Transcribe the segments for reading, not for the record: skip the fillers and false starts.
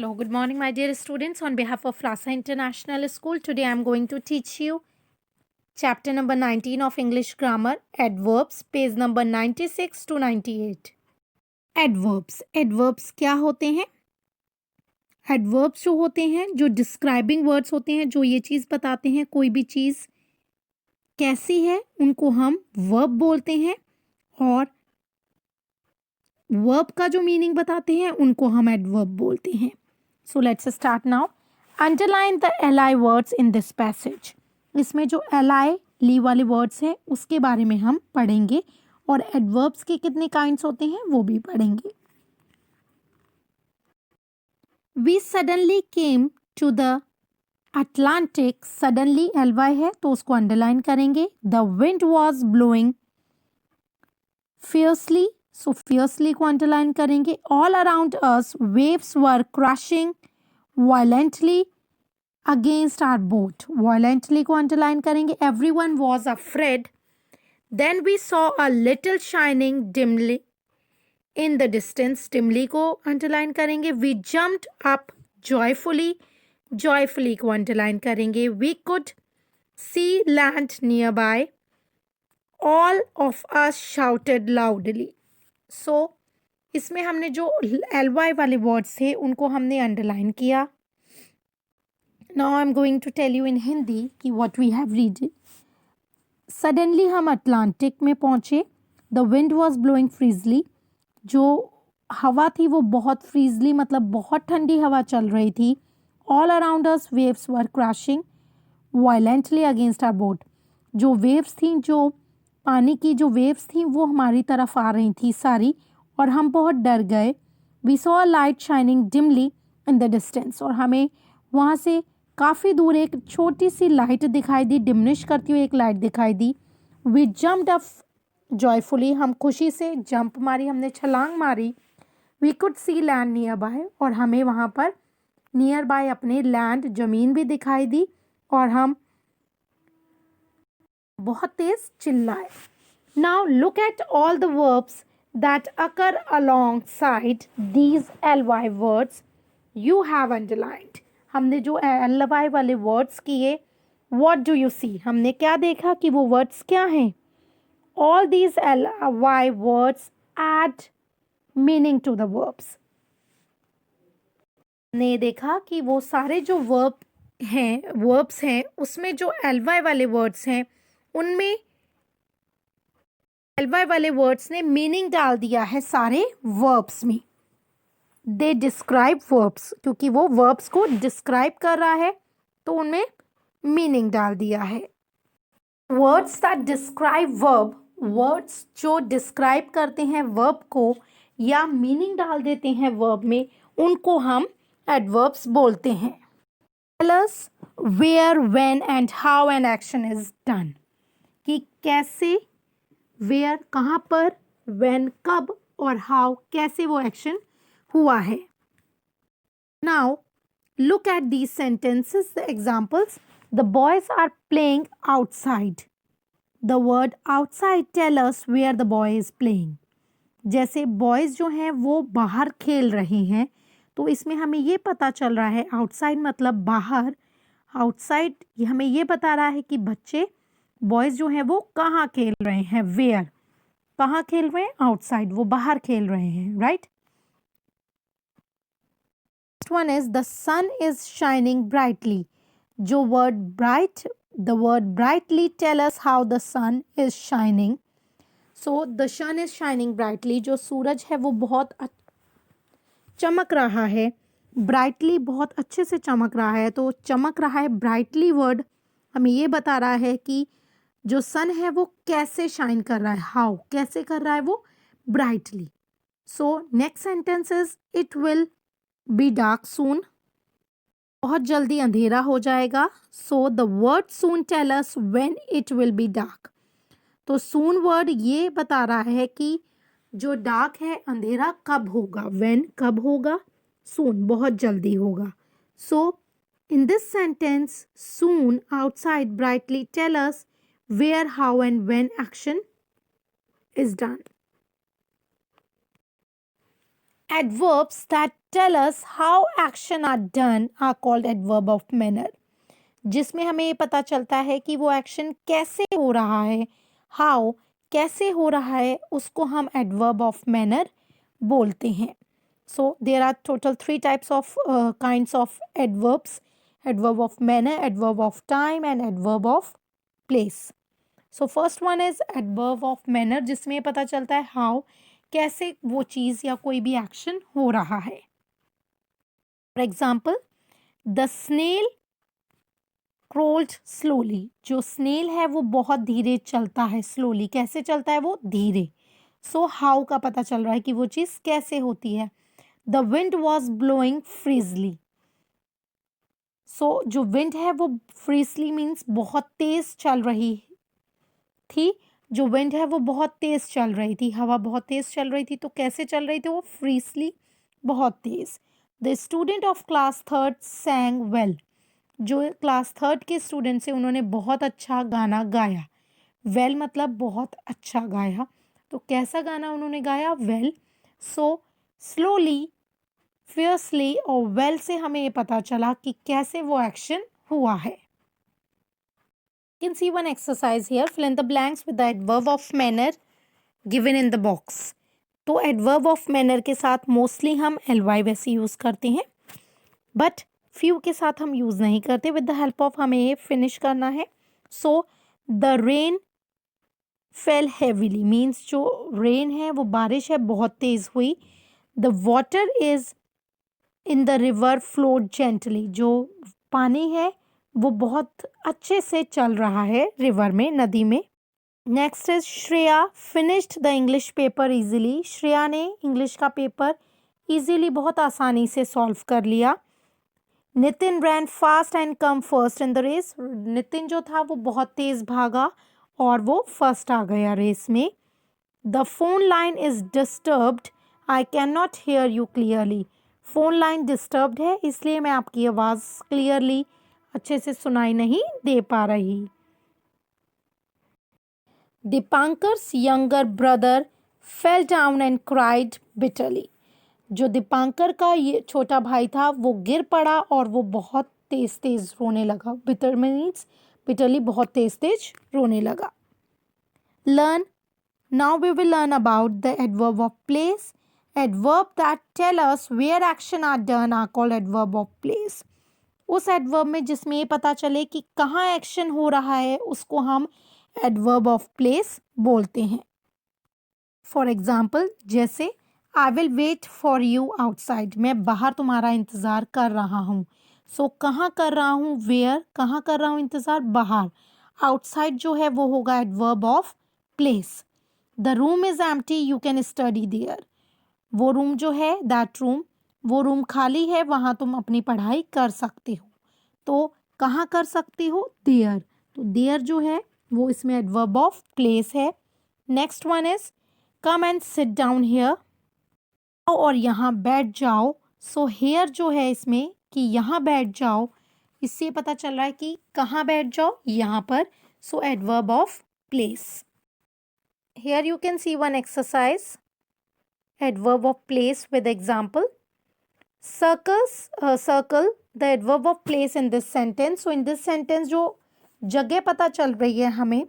Hello, good morning, my dear students. On behalf of Lhasa International School, today I am going to teach you chapter number 19 of English Grammar, Adverbs, page number 96 to 98. Adverbs. Adverbs क्या होते हैं? Adverbs जो होते हैं, जो describing words होते हैं, जो ये चीज़ बताते हैं कोई भी चीज़ कैसी है, उनको हम verb बोलते हैं और verb का जो मीनिंग बताते हैं उनको हम adverb बोलते हैं. So let's start now. Underline the li words in this passage. इसमें जो li ली वाले वर्ड्स हैं उसके बारे में हम पढ़ेंगे और एडवर्ब्स के कितने काइंड्स होते हैं वो भी पढ़ेंगे. We suddenly came to the Atlantic. Suddenly ly है तो उसको अंडरलाइन करेंगे. The wind was blowing fiercely. So fiercely को अंडरलाइन करेंगे. All around us waves were crashing violently against our boat. Violently को अंडरलाइन करेंगे. Everyone was afraid. Then we saw a little shining dimly in the distance. Dimly को underline करेंगे. We jumped up joyfully. Joyfully को underline करेंगे. We could see land nearby. All of us shouted loudly. So इसमें हमने जो ly वाले words थे उनको हमने अंडरलाइन किया. Now I'm going to tell you in Hindi कि what we have read. Suddenly हम अटलांटिक में पहुँचे. The wind was blowing freezily. जो हवा थी वो बहुत फ्रीजली मतलब बहुत ठंडी हवा चल रही थी. All around us waves were crashing violently against our boat. जो waves थी, जो पानी की जो waves थी वो हमारी तरफ आ रही थी सारी और हम बहुत डर गए. We saw a light shining dimly in the distance. और हमें वहाँ से काफ़ी दूर एक छोटी सी लाइट दिखाई दी. डिमिनिश करती हुई एक लाइट दिखाई दी. We jumped up joyfully. हम खुशी से जंप मारी, हमने छलांग मारी. We could see land nearby. और हमें वहाँ पर नियर बाय अपने लैंड ज़मीन भी दिखाई दी और हम बहुत तेज चिल्लाए. Now look at all the verbs that occur alongside these ly words you have underlined. हमने जो ly वाले वर्ड्स किए, what do you see? हमने क्या देखा कि वो वर्ड्स क्या हैं? All these ly words add meaning to the verbs. ने देखा कि वो सारे जो वर्ब्स हैं उसमें जो ly वाले वर्ड्स हैं उनमें ly वाले वर्ड्स ने मीनिंग डाल दिया है सारे वर्ब्स में. दे डिस्क्राइब वर्ब्स क्योंकि वो वर्ब्स को डिस्क्राइब कर रहा है तो उनमें मीनिंग डाल दिया है. Words that describe verb, words जो डिस्क्राइब करते हैं वर्ब को या मीनिंग डाल देते हैं वर्ब में उनको हम एडवर्ब्स बोलते हैं. Tell us where, when and how an action is done. कि कैसे, वेयर कहाँ पर, व्हेन कब और हाउ कैसे वो एक्शन हुआ है. Now look at these sentences, the examples. The boys are playing outside. The word outside tell us where the boy is playing. जैसे बॉयज़ जो हैं वो बाहर खेल रहे हैं तो इसमें हमें ये पता चल रहा है आउटसाइड मतलब बाहर. आउटसाइड ये हमें ये बता रहा है कि बच्चे बॉयज़ जो हैं वो कहाँ खेल रहे हैं. वेयर कहाँ खेल रहे हैं, आउटसाइड वो बाहर खेल रहे हैं. Right. One is the sun is shining brightly. जो word bright, the word brightly tell us how the sun is shining. So the sun is shining brightly. जो सूरज है वो बहुत चमक रहा है. brightly बहुत अच्छे से चमक रहा है. तो चमक रहा है brightly word हमें ये बता रहा है कि जो सन है वो कैसे शाइन कर रहा है. हाउ कैसे कर रहा है वो, brightly. So next sentence is it will be dark soon. बहुत जल्दी अंधेरा हो जाएगा. So the word soon tell us when it will be dark. तो soon word ये बता रहा है कि जो dark है अंधेरा कब होगा. when कब होगा, soon बहुत जल्दी होगा. So in this sentence soon outside brightly tell us where, how and when action is done. Adverbs that tell us how action are done are called adverb of manner. जिसमें हमें ये पता चलता है कि वो एक्शन कैसे हो रहा है, हाउ कैसे हो रहा है, उसको हम एडवर्ब ऑफ मैनर बोलते हैं. So there are total 3 types of kinds of adverbs: adverb of manner, adverb of time and adverb of place. So first one is adverb of manner, जिसमें पता चलता है हाउ कैसे वो चीज़ या कोई भी एक्शन हो रहा है. For example, the snail crawled slowly. जो स्नेल है वो बहुत धीरे चलता है. स्लोली कैसे चलता है? वो धीरे. सो हाउ का पता चल रहा है कि वो चीज़ कैसे होती है. The wind was blowing fiercely. So जो विंड है वो फ्रीजली मीन्स बहुत तेज चल रही थी. जो विंड है वो बहुत तेज चल रही थी, हवा बहुत तेज चल रही थी. तो कैसे चल रही थी वो? फ्रीजली, बहुत तेज. The student of class third sang well. जो क्लास थर्ड के स्टूडेंट्स हैं उन्होंने बहुत अच्छा गाना गाया. वेल मतलब बहुत अच्छा गाया. तो कैसा गाना उन्होंने गाया? वेल. सो स्लोली, फियर्सली और वेल से हमें ये पता चला कि कैसे वो एक्शन हुआ है. You can see one exercise here. Fill in the blanks with the adverb of manner given in the box. तो adverb of manner के साथ मोस्टली हम ly वैसे यूज़ करते हैं, बट फ्यू के साथ हम यूज़ नहीं करते. विद द हेल्प ऑफ हमें ये फिनिश करना है. So the rain fail heavily means जो रेन है वो बारिश है बहुत तेज़ हुई. The water is in the river flowed gently. जो पानी है वो बहुत अच्छे से चल रहा है रिवर में, नदी में. Next is Shreya finished the English paper easily. Shreya ने इंग्लिश का पेपर इजीली, बहुत आसानी से सॉल्व कर लिया. Nitin ran fast and come first in the race. Nitin जो था वो बहुत तेज भागा और वो फर्स्ट आ गया रेस में. The phone line is disturbed, I can not here you clearly. Phone line disturbed है इसलिए मैं आपकी आवाज़ क्लियरली अच्छे से सुनाई नहीं दे पा रही. Dipankar's younger brother fell down and cried bitterly. जो दीपांकर का ये छोटा भाई था वो गिर पड़ा और वो बहुत तेज तेज रोने लगा. बिटर मीन्स बिटरली, बहुत तेज तेज रोने लगा. Learn. Now we will learn about the adverb of place. Adverb that tell us where action are done are called adverb of place. उस एडवर्ब में जिसमें ये पता चले कि कहाँ एक्शन हो रहा है उसको हम एडवर्ब ऑफ प्लेस बोलते हैं. फॉर एग्जाम्पल, जैसे I will wait for you outside. मैं बाहर तुम्हारा इंतज़ार कर रहा हूँ. सो कहाँ कर रहा हूँ? वेयर. कहाँ कर रहा हूँ इंतज़ार? बाहर. आउटसाइड जो है वो होगा adverb of place. The room is empty, you can study there. वो रूम जो है, दैट रूम, वो रूम खाली है, वहाँ तुम अपनी पढ़ाई कर सकते हो. तो कहाँ कर सकते हो? देयर. तो देयर जो है वो इसमें एडवर्ब ऑफ प्लेस है. Next one is come and sit down here. और यहाँ बैठ जाओ. सो हेयर जो है इसमें कि यहाँ बैठ जाओ, इससे पता चल रहा है कि कहाँ बैठ जाओ? यहाँ पर. So adverb of place. Here you can see one exercise, adverb of place with example. Circle the adverb of place in this sentence. So in this sentence जो जगह पता चल रही है हमें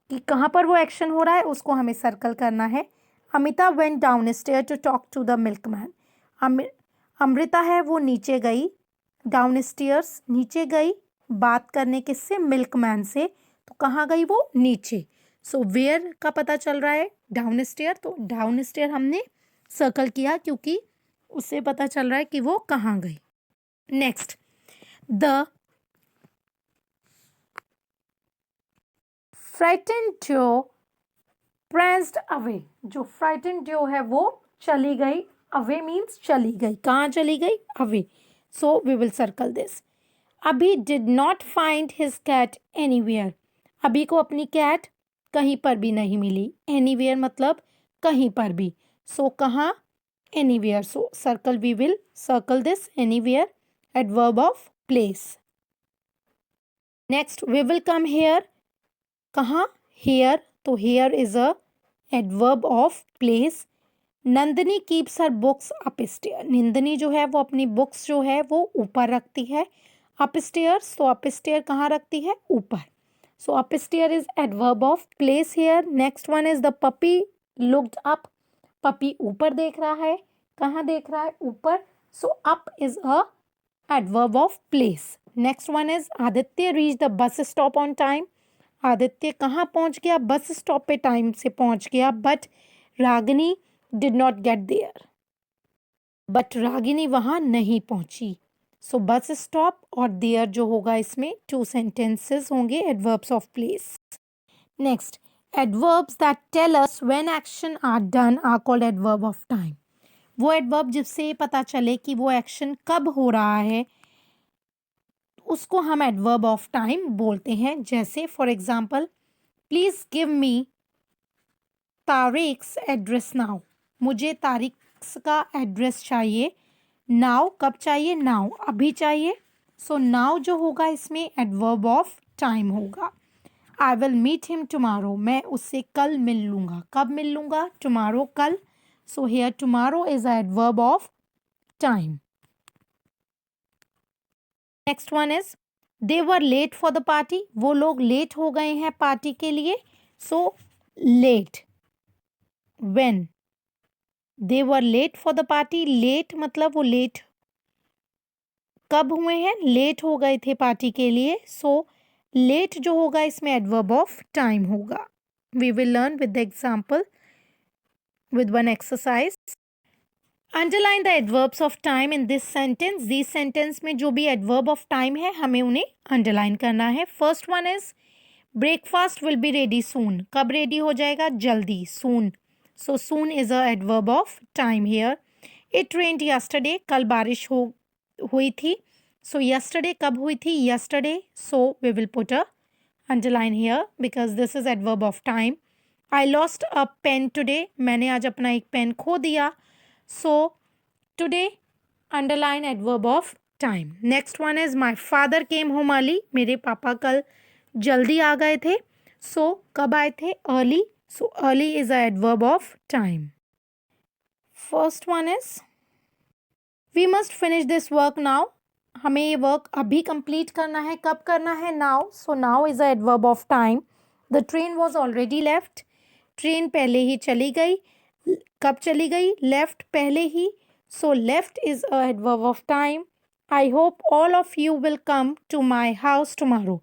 कि कहाँ पर वो एक्शन हो रहा है उसको हमें सर्कल करना है. Amita went downstairs to talk to the milkman. Amrita है वो नीचे गई, downstairs नीचे गई बात करने किससे? मिल्कमैन से. तो कहाँ गई वो? नीचे. सो वेयर का पता चल रहा है? डाउनस्टेयर. तो डाउनस्टेयर हमने सर्कल किया क्योंकि उससे पता चल रहा है कि वो कहाँ गई. Next, the frightened doe pranced away. जो फ्राइटेंड डो है वो चली गई. अवे मीन्स चली गई. कहाँ चली गई? Away. So we will circle this. Abhi did not find his cat anywhere. Abhi को अपनी कैट कहीं पर भी नहीं मिली. एनीवेयर मतलब कहीं पर भी. सो कहाँ? Anywhere. So circle, we will circle this anywhere, adverb of place. Next, we will come here. कहाँ? हेयर. तो here is a adverb of place. Nandini keeps her books upstair, Nandini जो है वो अपनी बुक्स जो है वो ऊपर रखती है। अपस्टेयर्स, तो अपस्टेयर कहाँ रखती है? ऊपर। So upstair is adverb of place here. Next one is the puppy looked up, puppy ऊपर देख रहा है। कहाँ देख रहा है? ऊपर। So up is a adverb of place. Next one is Aditya reach the bus stop on time, Aditya कहाँ पहुंच गया? बस स्टॉप पे टाइम से पहुंच गया। But Ragini did not get there, but Ragini वहां नहीं पहुंची। सो बस स्टॉप और देयर जो होगा इसमें 2 सेंटेंसेस होंगे adverbs of place. Next, adverbs that tell us when action are done are called adverb of time. वो एडवर्ब जिससे पता चले कि वो एक्शन कब हो रहा है उसको हम एडवर्ब ऑफ टाइम बोलते हैं। जैसे for example, please give me Tariq's address now, मुझे तारिक का एड्रेस चाहिए। नाउ कब चाहिए? नाउ अभी चाहिए। सो नाउ जो होगा इसमें एडवर्ब ऑफ टाइम होगा। I will meet him tomorrow, मैं उससे कल मिल लूंगा। कब मिल लूंगा? टुमारो, कल। So here tomorrow is a adverb of time. Next one is they were late for the party, वो लोग लेट हो गए हैं पार्टी के लिए। So late, when they were late for the party, late मतलब वो लेट कब हुए हैं? लेट हो गए थे पार्टी के लिए। सो लेट जो होगा इसमें एडवर्ब ऑफ टाइम होगा। We will learn with the example with one exercise. Underline the adverbs of time in this sentence, this sentence में जो भी एडवर्ब ऑफ टाइम है हमें उन्हें अंडरलाइन करना है। First one is breakfast will be ready soon, कब ready हो जाएगा? जल्दी, soon. So soon is a adverb of time here. It rained yesterday, कल बारिश हुई थी। सो यस्टरडे कब हुई थी? Yesterday. So we will put a underline here because this is adverb of time. I lost a pen today, मैंने आज अपना एक पेन खो दिया। So today underline adverb of time. Next one is my father came home early, मेरे पापा कल जल्दी आ गए थे। सो कब आए थे? Early. So early is a adverb of time. First one is we must finish this work now, हमें ये वर्क अभी कंप्लीट करना है। कब करना है? Now. So now is a adverb of time. The train was already left, train पहले ही चली गई। कब चली गई? लेफ्ट, पहले ही। So left is a adverb of time. I hope all of you will come to my house tomorrow,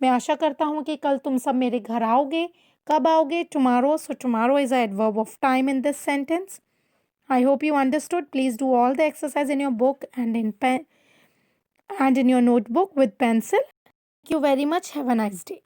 मैं आशा करता हूँ कि कल तुम सब मेरे घर आओगे। कब आओगे? Tomorrow. So tomorrow is a adverb of time in this sentence. I hope you understood. Please do all the exercise in your book and in pen and in your notebook with pencil. Thank you very much. Have a nice day.